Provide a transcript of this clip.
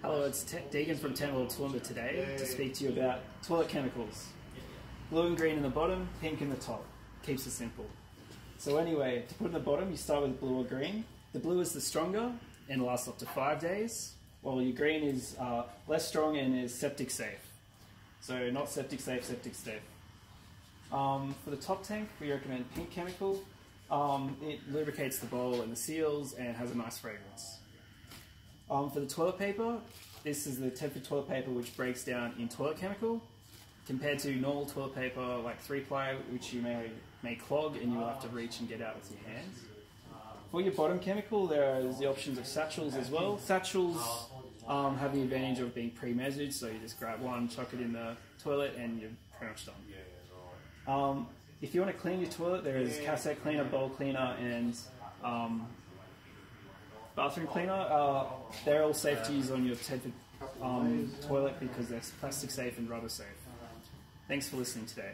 Hello, it's Deegan from Tenwell Toowoomba today to speak to you about toilet chemicals. Blue and green in the bottom, pink in the top. Keeps it simple. So anyway, to put in the bottom, you start with blue or green. The blue is the stronger and lasts up to 5 days, while your green is less strong and is septic safe. So not septic safe, septic safe. For the top tank, we recommend pink chemical. It lubricates the bowl and the seals and has a nice fragrance. For the toilet paper, this is the Tedford toilet paper which breaks down in toilet chemical, compared to normal toilet paper like 3-ply, which you may clog and you will have to reach and get out with your hands. For your bottom chemical, there is the options of satchels as well. Satchels have the advantage of being pre-measured, so you just grab one, chuck it in the toilet, and you're pretty much done. If you want to clean your toilet, there is cassette cleaner, bowl cleaner, and bathroom cleaner. They're all safe to use on your Tedford toilet because they're plastic safe and rubber safe. Thanks for listening today.